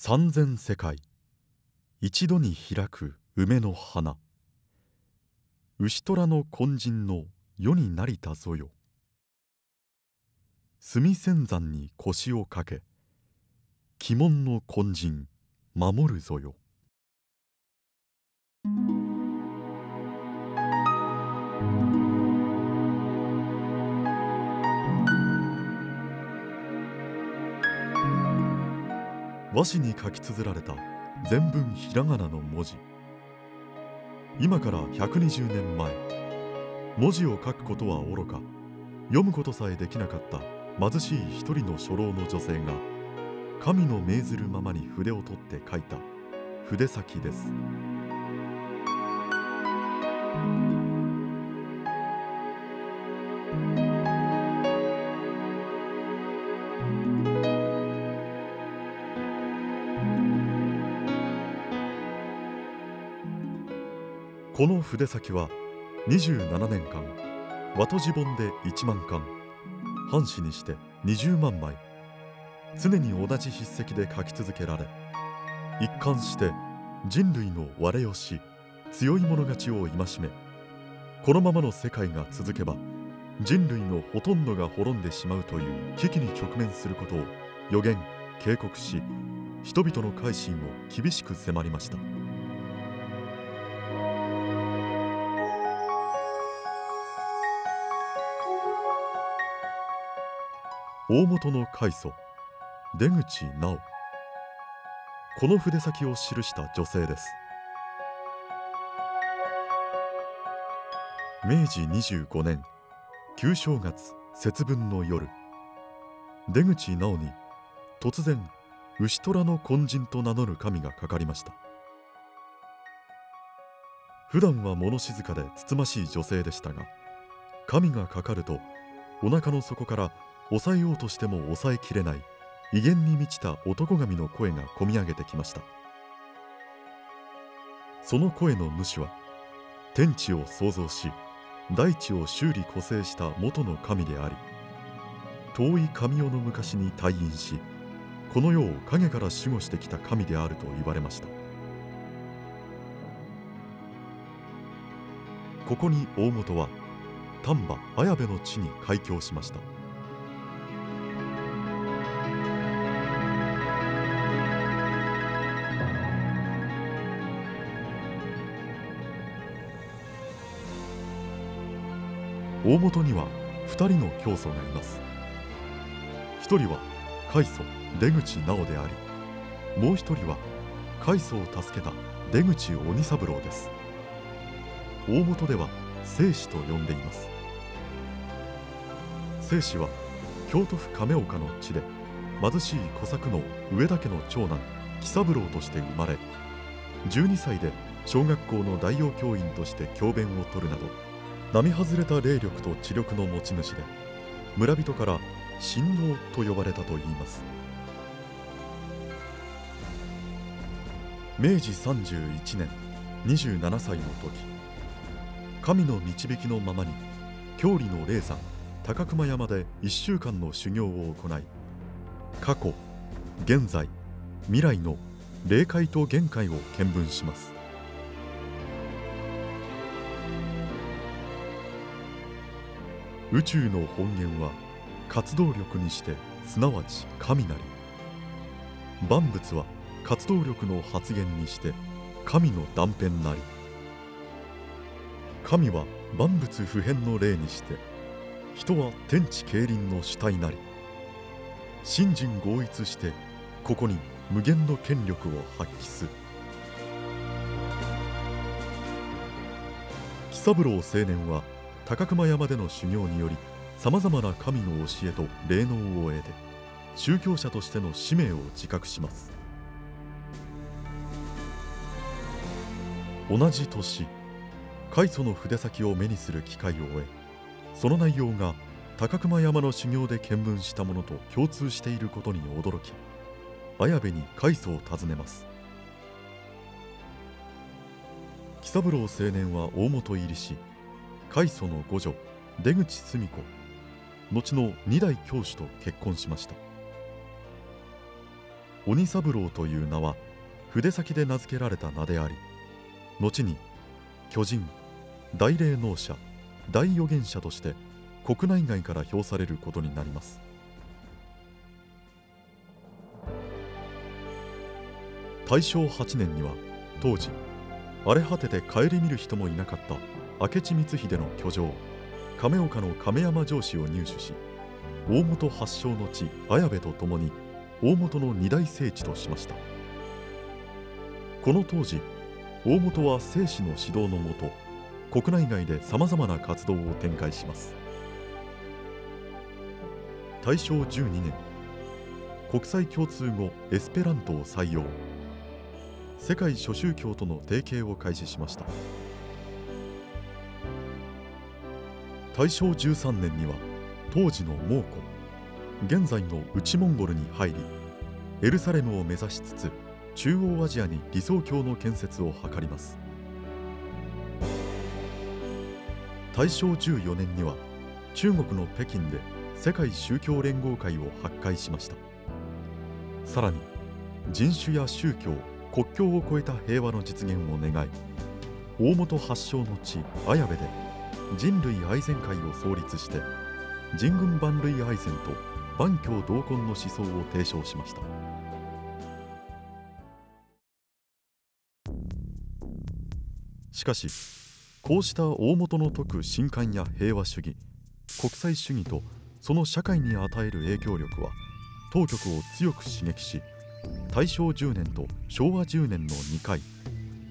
三千世界一度に開く梅の花。牛虎の金人の世になりたぞよ。墨千山に腰をかけ、鬼門の金人守るぞよ。和紙に書き綴られた全文ひらがなの文字。今から120年前、文字を書くことはおろか読むことさえできなかった貧しい一人の初老の女性が神の命ずるままに筆を取って書いた筆先です。この筆先は27年間和と字本で1万巻、半紙にして20万枚、常に同じ筆跡で書き続けられ、一貫して人類の我よし強い者勝ちを戒め、このままの世界が続けば人類のほとんどが滅んでしまうという危機に直面することを予言警告し、人々の改心を厳しく迫りました。大本の開祖出口直、この筆先を記した女性です。明治25年旧正月節分の夜、出口直に突然牛虎の金人と名乗る神がかかりました。普段は物静かでつつましい女性でしたが、神がかかるとお腹の底から抑えようとしても抑えきれない威厳に満ちた男神の声がこみ上げてきました。その声の主は天地を創造し大地を修理固成した元の神であり、遠い神代の昔に退院し、この世を影から守護してきた神であると言われました。ここに大本は丹波綾部の地に開教しました。大本には2人の教祖がいます。1人は開祖出口直であり、もう1人は開祖を助けた出口鬼三郎です。大本では聖子と呼んでいます。聖子は京都府亀岡の地で貧しい小作の上田家の長男喜三郎として生まれ、12歳で小学校の代用教員として教鞭を執るなど並外れた霊力と知力の持ち主で、村人から神童と呼ばれたといいます。明治31年27歳の時、神の導きのままに郷里の霊山高熊山で1週間の修行を行い、過去現在未来の霊界と限界を見聞します。宇宙の本源は活動力にしてすなわち神なり、万物は活動力の発現にして神の断片なり、神は万物普遍の霊にして人は天地競輪の主体なり、信心合一してここに無限の権力を発揮す。喜三郎青年は高熊山での修行によりさまざまな神の教えと霊能を得て宗教者としての使命を自覚します。同じ年、開祖の筆先を目にする機会を得、その内容が高熊山の修行で見聞したものと共通していることに驚き、綾部に開祖を訪ねます。喜三郎青年は大本入りし、開祖の五女出口澄子、後の二代教主と結婚しました。鬼三郎という名は筆先で名付けられた名であり、後に巨人、大霊能者、大預言者として国内外から評されることになります。大正8年には当時荒れ果てて顧みる人もいなかった明智光秀の居城亀岡の亀山城址を入手し、大本発祥の地綾部とともに大本の二大聖地としました。この当時大本は正史の指導のもと、国内外でさまざまな活動を展開します。大正12年、国際共通語エスペラントを採用、世界諸宗教との提携を開始しました。大正13年には当時の蒙古、現在の内モンゴルに入り、エルサレムを目指しつつ中央アジアに理想郷の建設を図ります。大正14年には中国の北京で世界宗教連合会を発会しました。さらに人種や宗教、国境を越えた平和の実現を願い、大本発祥の地綾部で人類愛禅会を創立して、人群万類愛禅と万教同根の思想を提唱しました。しかしこうした大本の説く神官や平和主義、国際主義とその社会に与える影響力は当局を強く刺激し、大正10年と昭和10年の2回、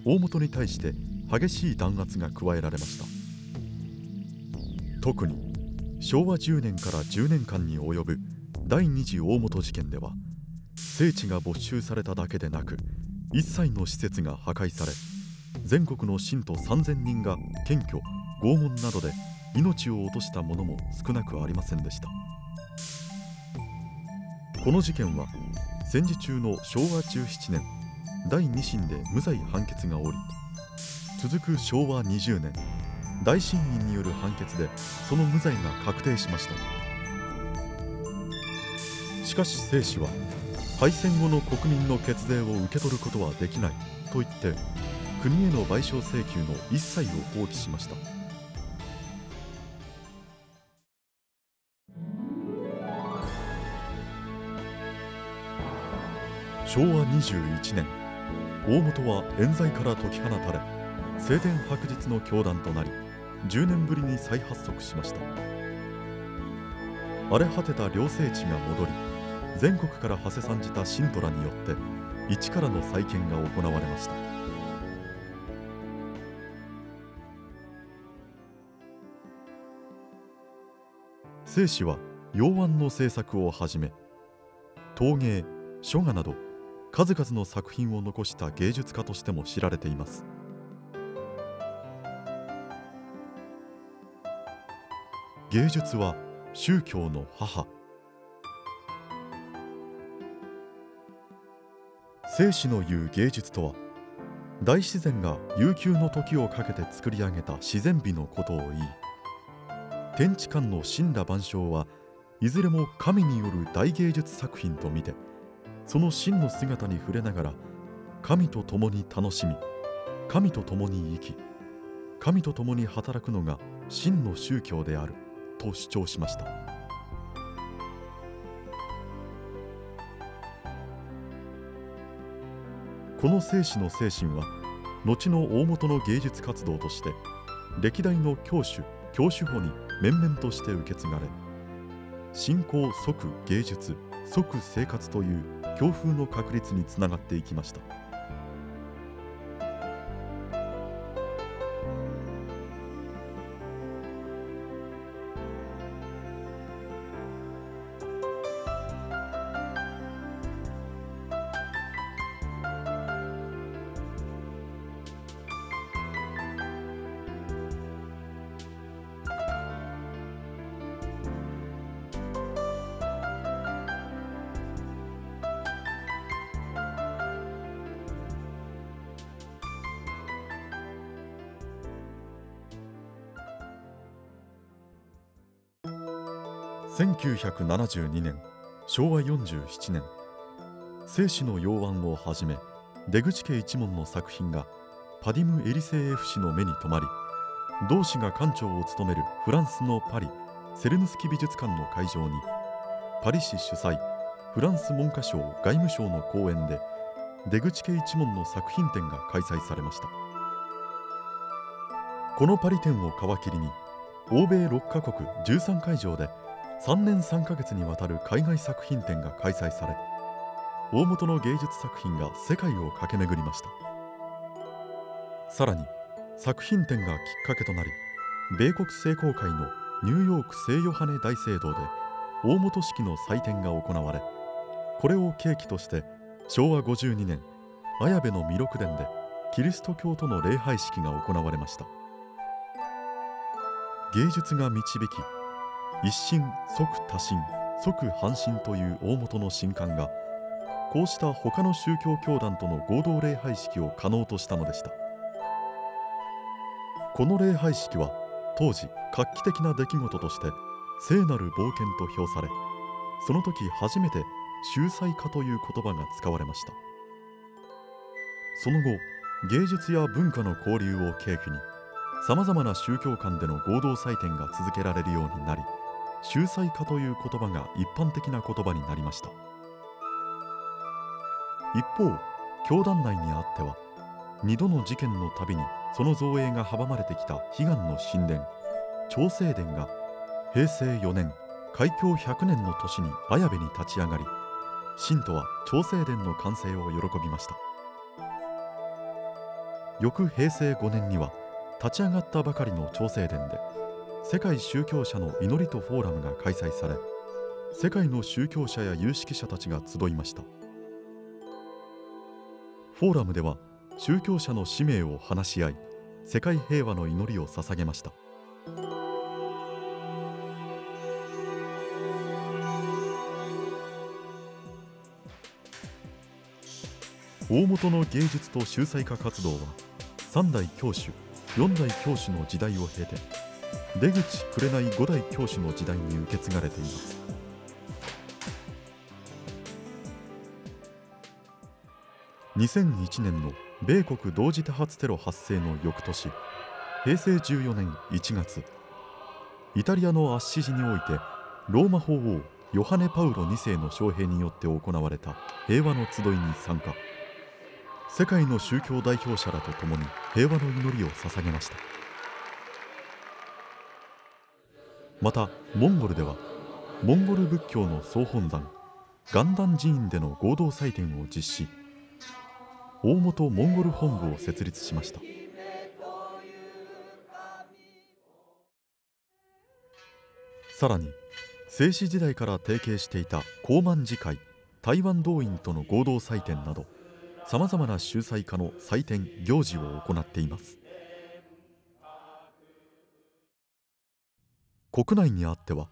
大本に対して激しい弾圧が加えられました。特に昭和10年から10年間に及ぶ第二次大本事件では、聖地が没収されただけでなく一切の施設が破壊され、全国の信徒3000人が検挙、拷問などで命を落とした者も少なくありませんでした。この事件は戦時中の昭和17年第2審で無罪判決が下り、続く昭和20年大審院による判決でその無罪が確定しました。しかし正史は敗戦後の国民の血税を受け取ることはできないと言って、国への賠償請求の一切を放棄しました。昭和21年、大本は冤罪から解き放たれ、青天白日の教団となり、10年ぶりに再発足しました。荒れ果てた両聖地が戻り、全国から馳せ参じた信徒らによって一からの再建が行われました。正史は洋案の制作をはじめ、陶芸、書画など数々の作品を残した芸術家としても知られています。芸術は宗教の母。正史の言う芸術とは、大自然が悠久の時をかけて作り上げた自然美のことを言い、天地間の森羅万象はいずれも神による大芸術作品と見て、その真の姿に触れながら神と共に楽しみ、神と共に生き、神と共に働くのが真の宗教であると主張しました。この正史の精神は後の大本の芸術活動として歴代の教主・教主補に面々として受け継がれ、信仰即芸術即生活という教風の確立につながっていきました。1972年昭和47年、正史の要案をはじめ出口家一門の作品がパディム・エリセーエフ氏の目に留まり、同氏が館長を務めるフランスのパリセルヌスキ美術館の会場にパリ市主催フランス文科省外務省の講演で出口家一門の作品展が開催されました。このパリ展を皮切りに欧米6カ国13会場で3年3ヶ月にわたる海外作品展が開催され、大本の芸術作品が世界を駆け巡りました。さらに作品展がきっかけとなり、米国聖公会のニューヨーク聖ヨハネ大聖堂で大本式の祭典が行われ、これを契機として昭和52年綾部の弥勒殿でキリスト教との礼拝式が行われました。芸術が導き、一心即多心即半心という大本の神官が、こうした他の宗教教団との合同礼拝式を可能としたのでした。この礼拝式は当時画期的な出来事として聖なる冒険と評され、その時初めて宗祭歌という言葉が使われました。その後、芸術や文化の交流を契機にさまざまな宗教間での合同祭典が続けられるようになり、宗祭歌という言葉が一般的な言葉になりました。一方、教団内にあっては2度の事件のたびにその造営が阻まれてきた悲願の神殿長生殿が平成4年開教100年の年に綾部に立ち上がり、信徒は長生殿の完成を喜びました。翌平成5年には立ち上がったばかりの長生殿で世界宗教者の祈りとフォーラムが開催され、世界の宗教者や有識者たちが集いました。フォーラムでは宗教者の使命を話し合い、世界平和の祈りを捧げました。大本の芸術と宗祭歌活動は3代教主4代教主の時代を経て出口紅5代教主の時代に受け継がれています。2001年の米国同時多発テロ発生の翌年、平成14年1月、イタリアのアッシジにおいてローマ法王ヨハネ・パウロ2世の招聘によって行われた平和の集いに参加。世界の宗教代表者らと共に平和の祈りを捧げました。またモンゴルではモンゴル仏教の総本山元旦寺院での合同祭典を実施、大本モンゴル本部を設立しました。さらに清史時代から提携していた高万寺会台湾道院との合同祭典など、さまざまな宗祭歌の祭典行事を行っています。国内にあっては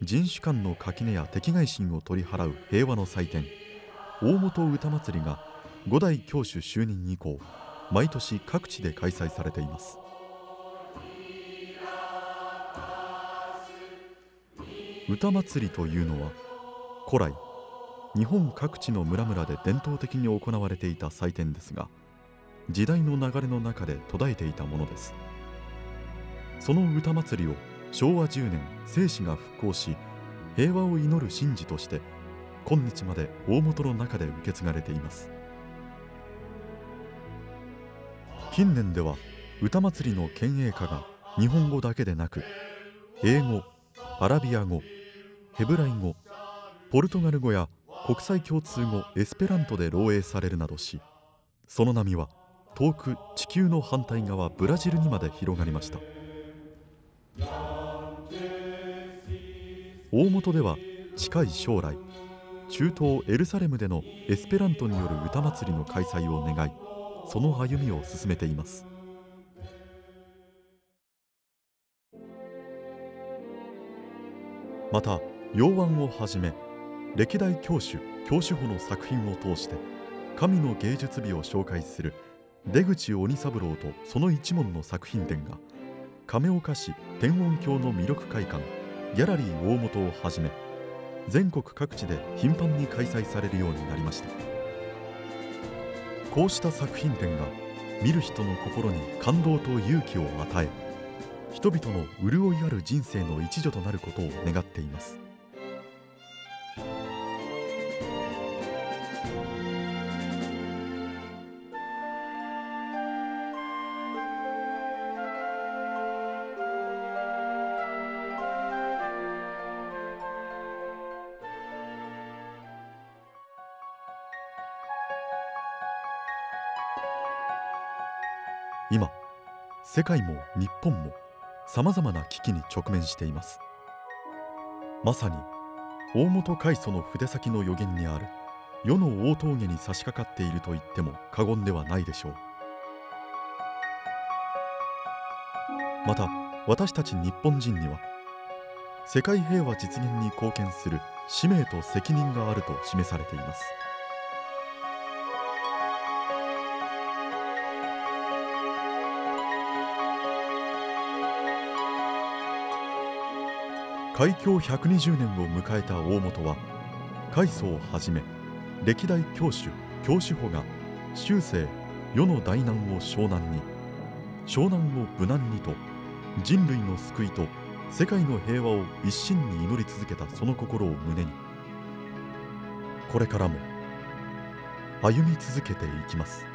人種間の垣根や敵外心を取り払う平和の祭典大本歌祭りが5代教主就任以降毎年各地で開催されています。歌祭りというのは古来日本各地の村々で伝統的に行われていた祭典ですが、時代の流れの中で途絶えていたものです。その歌祭りを昭和10年清史が復興し、平和を祈る神事として今日まで大本の中で受け継がれています。近年では歌祭りの県営歌が日本語だけでなく英語、アラビア語、ヘブライ語、ポルトガル語や国際共通語エスペラントで漏洩されるなどし、その波は遠く地球の反対側ブラジルにまで広がりました。大本では近い将来中東エルサレムでのエスペラントによる歌祭りの開催を願い、その歩みを進めています。また要案をはじめ歴代教主教主補の作品を通して神の芸術美を紹介する出口鬼三郎とその一門の作品展が亀岡市天音峡の弥勒会館ギャラリー大本をはじめ全国各地で頻繁に開催されるようになりました。こうした作品展が見る人の心に感動と勇気を与え、人々の潤いある人生の一助となることを願っています。今、世界も日本もさまざまな危機に直面しています。まさに大本開祖の筆先の予言にある世の大峠に差し掛かっていると言っても過言ではないでしょう。また私たち日本人には世界平和実現に貢献する使命と責任があると示されています。開教120年を迎えた大本は、開祖をはじめ歴代教主教主補が終生世の大難を湘南に、湘南を無難にと、人類の救いと世界の平和を一心に祈り続けたその心を胸に、これからも歩み続けていきます。